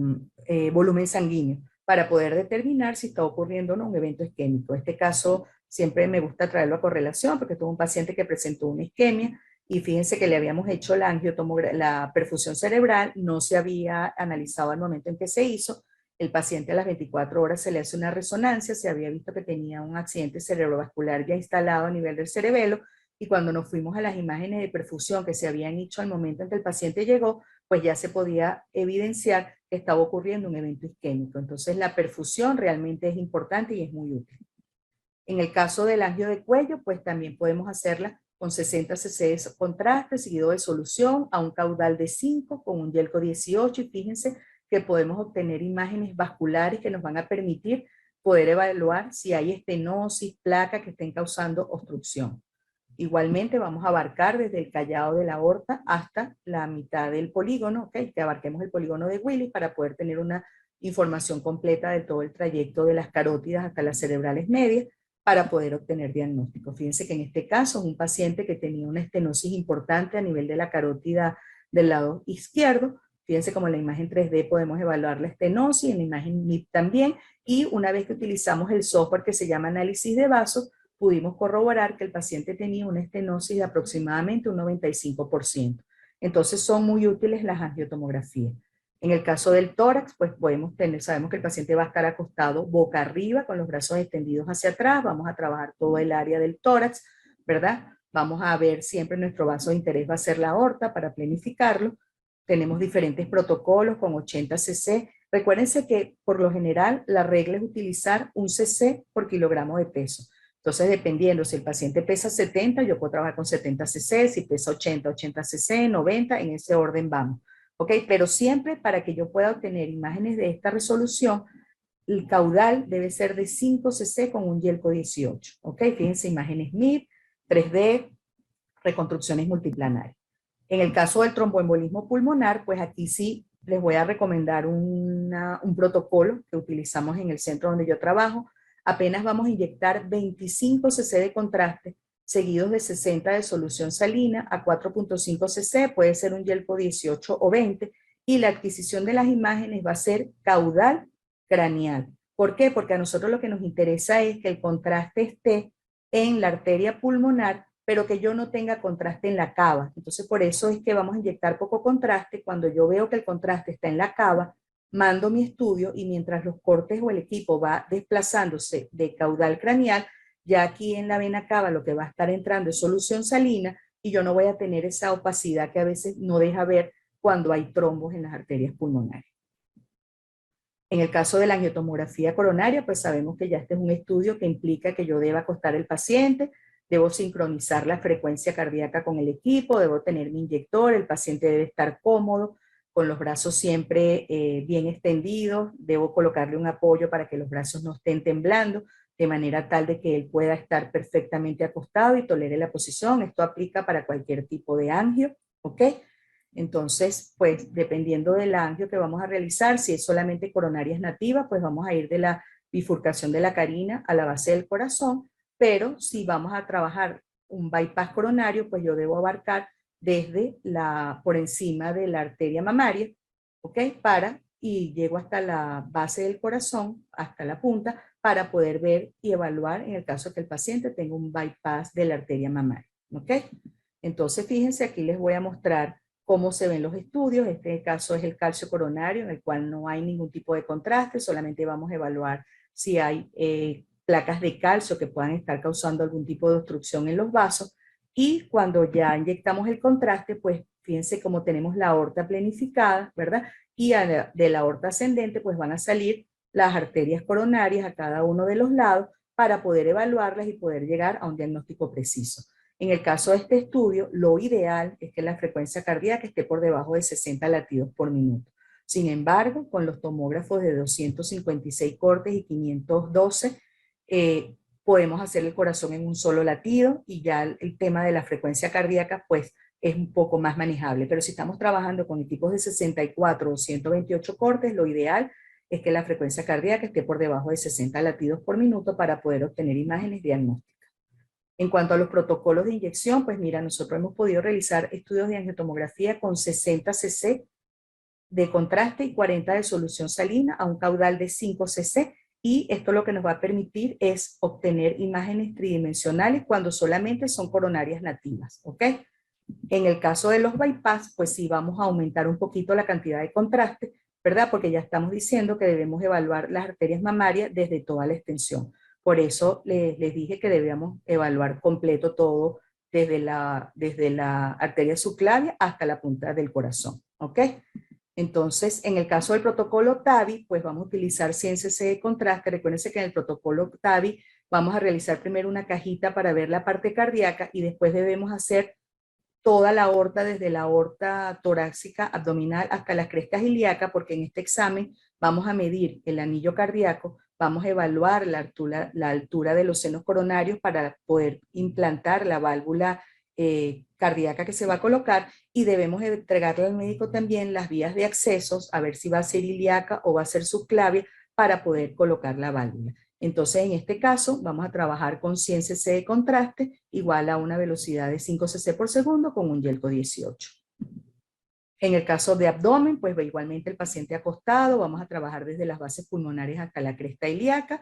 volumen sanguíneo para poder determinar si está ocurriendo o no un evento isquémico. En este caso siempre me gusta traerlo a correlación porque tuve un paciente que presentó una isquemia, y fíjense que le habíamos hecho la perfusión cerebral, no se había analizado al momento en que se hizo. El paciente a las 24 horas se le hace una resonancia, se había visto que tenía un accidente cerebrovascular ya instalado a nivel del cerebelo, y cuando nos fuimos a las imágenes de perfusión que se habían hecho al momento en que el paciente llegó, pues ya se podía evidenciar que estaba ocurriendo un evento isquémico. Entonces la perfusión realmente es importante y es muy útil. En el caso del angio de cuello, pues también podemos hacerla con 60 cc de contraste, seguido de solución a un caudal de 5 con un Yelco 18, y fíjense que podemos obtener imágenes vasculares que nos van a permitir poder evaluar si hay estenosis, placa que estén causando obstrucción. Igualmente vamos a abarcar desde el callado de la aorta hasta la mitad del polígono, ¿ok? Que abarquemos el polígono de Willis para poder tener una información completa de todo el trayecto de las carótidas hasta las cerebrales medias para poder obtener diagnóstico. Fíjense que en este caso es un paciente que tenía una estenosis importante a nivel de la carótida del lado izquierdo. Fíjense como en la imagen 3D podemos evaluar la estenosis, en la imagen MIP también, y una vez que utilizamos el software que se llama análisis de vasos, pudimos corroborar que el paciente tenía una estenosis de aproximadamente un 95%. Entonces son muy útiles las angiotomografías. En el caso del tórax, pues podemos tener, sabemos que el paciente va a estar acostado boca arriba con los brazos extendidos hacia atrás, vamos a trabajar todo el área del tórax, ¿verdad? Vamos a ver siempre nuestro vaso de interés va a ser la aorta para planificarlo. Tenemos diferentes protocolos con 80 cc. Recuérdense que por lo general la regla es utilizar un cc por kilogramo de peso. Entonces, dependiendo si el paciente pesa 70, yo puedo trabajar con 70 cc, si pesa 80, 80 cc, 90, en ese orden vamos. ¿Ok? Pero siempre para que yo pueda obtener imágenes de esta resolución, el caudal debe ser de 5 cc con un Yelco 18. ¿Ok? Fíjense, imágenes MIP, 3D, reconstrucciones multiplanarias. En el caso del tromboembolismo pulmonar, pues aquí sí les voy a recomendar un protocolo que utilizamos en el centro donde yo trabajo. Apenas vamos a inyectar 25 cc de contraste, seguidos de 60 de solución salina a 4.5 cc, puede ser un Yelco 18 o 20, y la adquisición de las imágenes va a ser caudal craneal. ¿Por qué? Porque a nosotros lo que nos interesa es que el contraste esté en la arteria pulmonar, pero que yo no tenga contraste en la cava. Entonces, por eso es que vamos a inyectar poco contraste. Cuando yo veo que el contraste está en la cava, mando mi estudio y mientras los cortes o el equipo va desplazándose de caudal craneal, ya aquí en la vena cava lo que va a estar entrando es solución salina y yo no voy a tener esa opacidad que a veces no deja ver cuando hay trombos en las arterias pulmonares. En el caso de la angiotomografía coronaria, pues sabemos que ya este es un estudio que implica que yo deba acostar al paciente, debo sincronizar la frecuencia cardíaca con el equipo, debo tener mi inyector, el paciente debe estar cómodo, con los brazos siempre bien extendidos, debo colocarle un apoyo para que los brazos no estén temblando, de manera tal de que él pueda estar perfectamente acostado y tolere la posición. Esto aplica para cualquier tipo de angio, ¿ok? Entonces, pues dependiendo del angio que vamos a realizar, si es solamente coronarias nativas, pues vamos a ir de la bifurcación de la carina a la base del corazón, pero si vamos a trabajar un bypass coronario, pues yo debo abarcar desde por encima de la arteria mamaria, ¿ok? Y llego hasta la base del corazón, hasta la punta, para poder ver y evaluar en el caso que el paciente tenga un bypass de la arteria mamaria, ¿ok? Entonces, fíjense, aquí les voy a mostrar cómo se ven los estudios. Este caso es el calcio coronario, en el cual no hay ningún tipo de contraste, solamente vamos a evaluar si hay placas de calcio que puedan estar causando algún tipo de obstrucción en los vasos. Y cuando ya inyectamos el contraste, pues fíjense cómo tenemos la aorta planificada, ¿verdad? Y de la aorta ascendente, pues van a salir las arterias coronarias a cada uno de los lados para poder evaluarlas y poder llegar a un diagnóstico preciso. En el caso de este estudio, lo ideal es que la frecuencia cardíaca esté por debajo de 60 latidos por minuto. Sin embargo, con los tomógrafos de 256 cortes y 512, podemos hacer el corazón en un solo latido y ya el tema de la frecuencia cardíaca pues es un poco más manejable. Pero si estamos trabajando con equipos de 64 o 128 cortes, lo ideal es que la frecuencia cardíaca esté por debajo de 60 latidos por minuto para poder obtener imágenes diagnósticas. En cuanto a los protocolos de inyección, pues mira, nosotros hemos podido realizar estudios de angiotomografía con 60 cc de contraste y 40 de solución salina a un caudal de 5 cc, y esto lo que nos va a permitir es obtener imágenes tridimensionales cuando solamente son coronarias nativas, ¿ok? En el caso de los bypass, pues sí vamos a aumentar un poquito la cantidad de contraste, ¿verdad? Porque ya estamos diciendo que debemos evaluar las arterias mamarias desde toda la extensión. Por eso les dije que debíamos evaluar completo todo desde la arteria subclavia hasta la punta del corazón, ¿ok? Entonces, en el caso del protocolo TAVI, pues vamos a utilizar 100 cc de contraste. Recuérdense que en el protocolo TAVI vamos a realizar primero una cajita para ver la parte cardíaca y después debemos hacer toda la aorta, desde la aorta torácica abdominal hasta las crestas ilíacas, porque en este examen vamos a medir el anillo cardíaco, vamos a evaluar la altura de los senos coronarios para poder implantar la válvula cardíaca que se va a colocar, y debemos entregarle al médico también las vías de accesos, a ver si va a ser ilíaca o va a ser subclavia, para poder colocar la válvula. Entonces, en este caso, vamos a trabajar con 100 cc de contraste, igual a una velocidad de 5 cc por segundo con un Yelco 18. En el caso de abdomen, pues igualmente el paciente acostado, vamos a trabajar desde las bases pulmonares hasta la cresta ilíaca.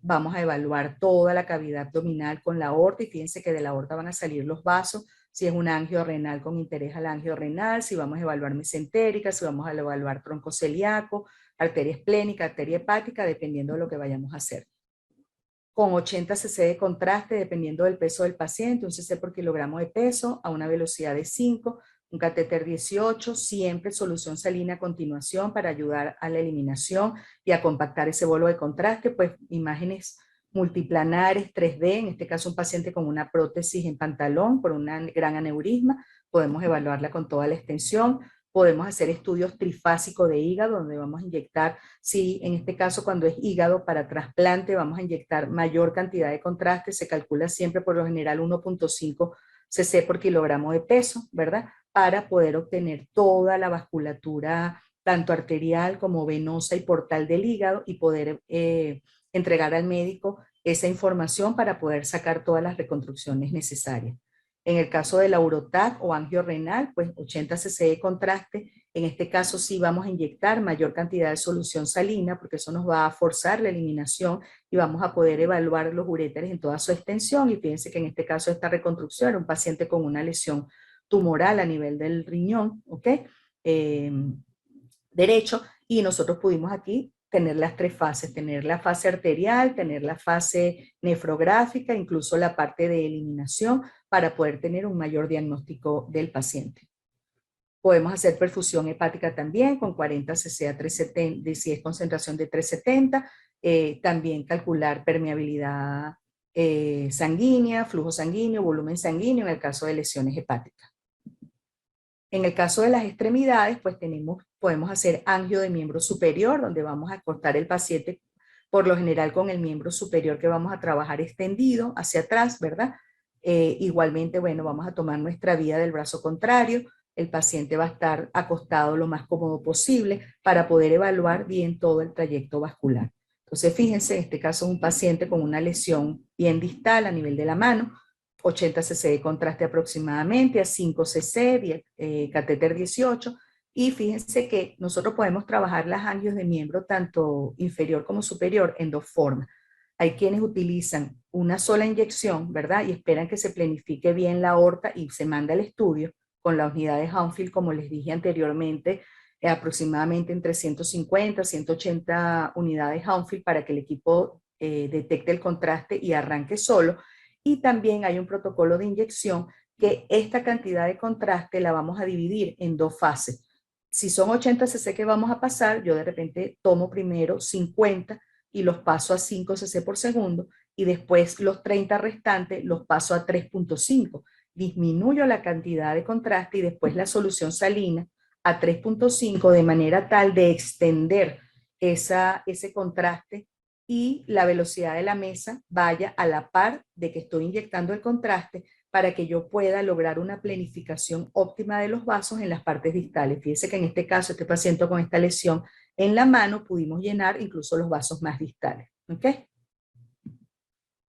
Vamos a evaluar toda la cavidad abdominal con la aorta, y fíjense que de la aorta van a salir los vasos, si es una angio renal con interés al angio renal, si vamos a evaluar mesentérica, si vamos a evaluar tronco celíaco, arteria esplénica, arteria hepática, dependiendo de lo que vayamos a hacer. Con 80 cc de contraste, dependiendo del peso del paciente, 1 cc por kilogramo de peso, a una velocidad de 5, un catéter 18, siempre solución salina a continuación para ayudar a la eliminación y a compactar ese bolo de contraste, pues imágenes multiplanares 3D, en este caso un paciente con una prótesis en pantalón por un gran aneurisma, podemos evaluarla con toda la extensión. Podemos hacer estudios trifásicos de hígado, donde vamos a inyectar, si en este caso cuando es hígado para trasplante, vamos a inyectar mayor cantidad de contraste, se calcula siempre por lo general 1.5 cc por kilogramo de peso, ¿verdad? Para poder obtener toda la vasculatura, tanto arterial como venosa y portal del hígado, y poder entregar al médico esa información para poder sacar todas las reconstrucciones necesarias. En el caso de la uroTAC o angio renal, pues 80 cc de contraste. En este caso sí vamos a inyectar mayor cantidad de solución salina, porque eso nos va a forzar la eliminación y vamos a poder evaluar los uréteres en toda su extensión. Y fíjense que en este caso esta reconstrucción era un paciente con una lesión tumoral a nivel del riñón, ¿ok? Derecho, y nosotros pudimos aquí tener las 3 fases, tener la fase arterial, tener la fase nefrográfica, incluso la parte de eliminación, para poder tener un mayor diagnóstico del paciente. Podemos hacer perfusión hepática también con 40 cc a 370, si es concentración de 370, también calcular permeabilidad sanguínea, flujo sanguíneo, volumen sanguíneo en el caso de lesiones hepáticas. En el caso de las extremidades, pues podemos hacer angio de miembro superior, donde vamos a acostar el paciente, por lo general con el miembro superior que vamos a trabajar extendido hacia atrás, ¿verdad? Igualmente, bueno, vamos a tomar nuestra vía del brazo contrario, el paciente va a estar acostado lo más cómodo posible para poder evaluar bien todo el trayecto vascular. Entonces, fíjense, en este caso es un paciente con una lesión bien distal a nivel de la mano, 80 cc de contraste aproximadamente, a 5 cc, catéter 18, y fíjense que nosotros podemos trabajar las angios de miembro tanto inferior como superior en 2 formas. Hay quienes utilizan una sola inyección, ¿verdad? Y esperan que se planifique bien la aorta y se manda al estudio con la unidad de Hounsfield, como les dije anteriormente, aproximadamente entre 150 a 180 unidades Hounsfield para que el equipo detecte el contraste y arranque solo. Y también hay un protocolo de inyección que esta cantidad de contraste la vamos a dividir en 2 fases. Si son 80 cc que vamos a pasar, yo de repente tomo primero 50 y los paso a 5 cc por segundo, y después los 30 restantes los paso a 3.5. Disminuyo la cantidad de contraste y después la solución salina a 3.5 de manera tal de extender ese contraste, y la velocidad de la mesa vaya a la par de que estoy inyectando el contraste, para que yo pueda lograr una planificación óptima de los vasos en las partes distales. Fíjense que en este caso, este paciente con esta lesión en la mano, pudimos llenar incluso los vasos más distales. ¿Ok?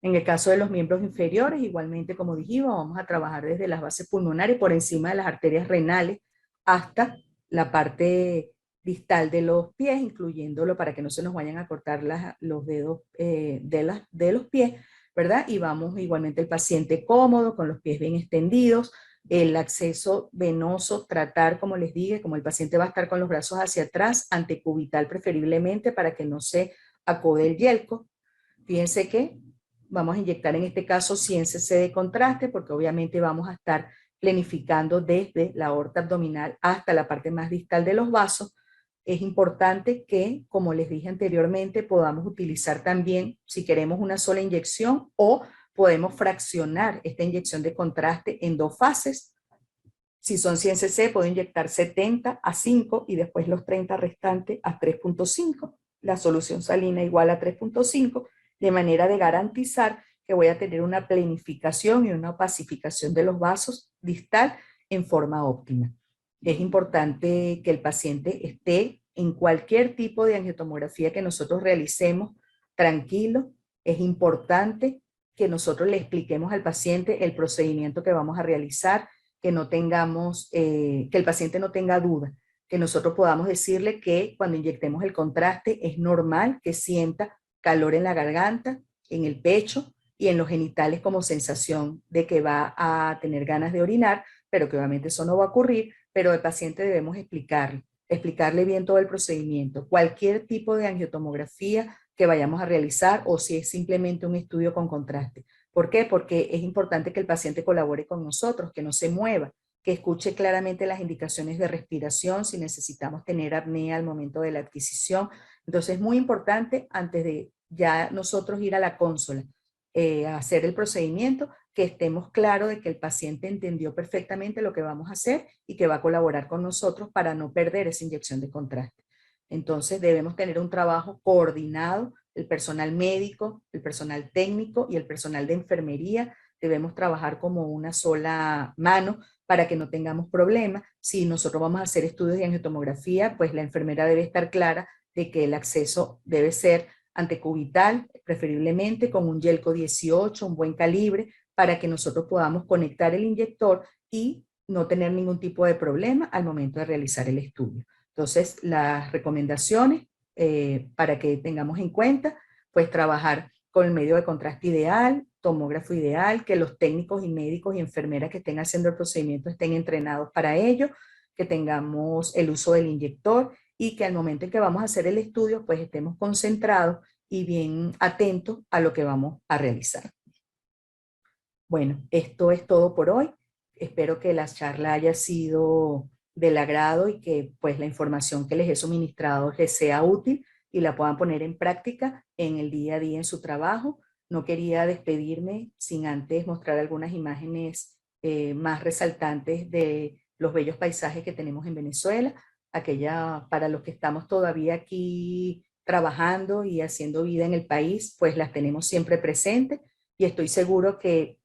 En el caso de los miembros inferiores, igualmente, como dijimos, vamos a trabajar desde las bases pulmonares por encima de las arterias renales hasta la parte distal de los pies, incluyéndolo para que no se nos vayan a cortar los dedos de los pies, ¿verdad? Y vamos igualmente el paciente cómodo, con los pies bien extendidos, el acceso venoso, tratar, como les dije, como el paciente va a estar con los brazos hacia atrás, antecubital preferiblemente, para que no se acode el yelco. Fíjense que vamos a inyectar en este caso 100 cc de contraste, porque obviamente vamos a estar planificando desde la aorta abdominal hasta la parte más distal de los vasos. Es importante que, como les dije anteriormente, podamos utilizar también, si queremos una sola inyección, o podemos fraccionar esta inyección de contraste en 2 fases. Si son 100 cc, puedo inyectar 70 a 5 y después los 30 restantes a 3.5. la solución salina igual a 3.5, de manera de garantizar que voy a tener una planificación y una opacificación de los vasos distal en forma óptima. Es importante que el paciente esté en cualquier tipo de angiotomografía que nosotros realicemos tranquilo. Es importante que nosotros le expliquemos al paciente el procedimiento que vamos a realizar, que no tengamos, que el paciente no tenga duda, que nosotros podamos decirle que cuando inyectemos el contraste es normal que sienta calor en la garganta, en el pecho y en los genitales como sensación de que va a tener ganas de orinar, pero que obviamente eso no va a ocurrir, pero al paciente debemos explicarle bien todo el procedimiento, cualquier tipo de angiotomografía que vayamos a realizar o si es simplemente un estudio con contraste. ¿Por qué? Porque es importante que el paciente colabore con nosotros, que no se mueva, que escuche claramente las indicaciones de respiración, si necesitamos tener apnea al momento de la adquisición. Entonces es muy importante antes de ya nosotros ir a la consola a hacer el procedimiento, que estemos claros de que el paciente entendió perfectamente lo que vamos a hacer y que va a colaborar con nosotros para no perder esa inyección de contraste. Entonces debemos tener un trabajo coordinado, el personal médico, el personal técnico y el personal de enfermería. Debemos trabajar como una sola mano para que no tengamos problemas. Si nosotros vamos a hacer estudios de angiotomografía, pues la enfermera debe estar clara de que el acceso debe ser antecubital, preferiblemente con un Yelco 18, un buen calibre, para que nosotros podamos conectar el inyector y no tener ningún tipo de problema al momento de realizar el estudio. Entonces, las recomendaciones para que tengamos en cuenta, pues trabajar con el medio de contraste ideal, tomógrafo ideal, que los técnicos y médicos y enfermeras que estén haciendo el procedimiento estén entrenados para ello, que tengamos el uso del inyector y que al momento en que vamos a hacer el estudio, pues estemos concentrados y bien atentos a lo que vamos a realizar. Bueno, esto es todo por hoy. Espero que la charla haya sido del agrado y que pues la información que les he suministrado les sea útil y la puedan poner en práctica en el día a día en su trabajo. No quería despedirme sin antes mostrar algunas imágenes más resaltantes de los bellos paisajes que tenemos en Venezuela, aquella para los que estamos todavía aquí trabajando y haciendo vida en el país, pues las tenemos siempre presentes y estoy seguro que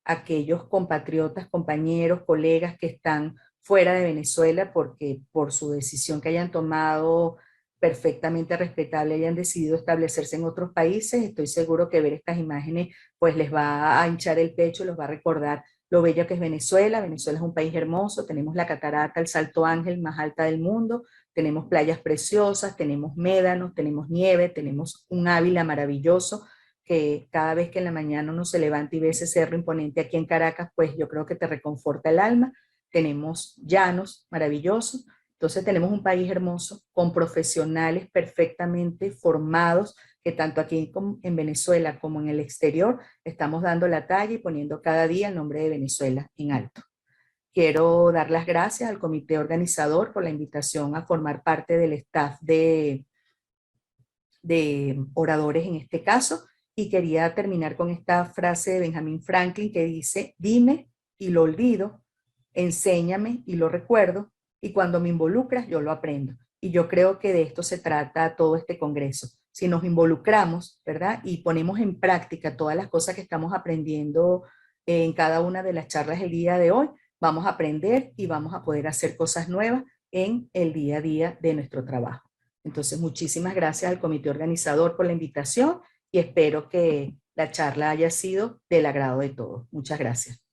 aquellos compatriotas, compañeros, colegas que están fuera de Venezuela porque por su decisión que hayan tomado perfectamente respetable, hayan decidido establecerse en otros países, estoy seguro que ver estas imágenes pues les va a hinchar el pecho, los va a recordar lo bello que es Venezuela. Venezuela es un país hermoso, tenemos la catarata, el Salto Ángel más alta del mundo, tenemos playas preciosas, tenemos médanos, tenemos nieve, tenemos un Ávila maravilloso, que cada vez que en la mañana uno se levanta y ve ese cerro imponente aquí en Caracas, pues yo creo que te reconforta el alma. Tenemos llanos maravillosos. Entonces tenemos un país hermoso con profesionales perfectamente formados que tanto aquí en Venezuela como en el exterior estamos dando la talla y poniendo cada día el nombre de Venezuela en alto. Quiero dar las gracias al comité organizador por la invitación a formar parte del staff de oradores en este caso, y quería terminar con esta frase de Benjamin Franklin que dice: dime y lo olvido, enséñame y lo recuerdo, y cuando me involucras yo lo aprendo. Y yo creo que de esto se trata todo este congreso. Si nos involucramos, ¿verdad? Y ponemos en práctica todas las cosas que estamos aprendiendo en cada una de las charlas el día de hoy, vamos a aprender y vamos a poder hacer cosas nuevas en el día a día de nuestro trabajo. Entonces, muchísimas gracias al comité organizador por la invitación y espero que la charla haya sido del agrado de todos. Muchas gracias.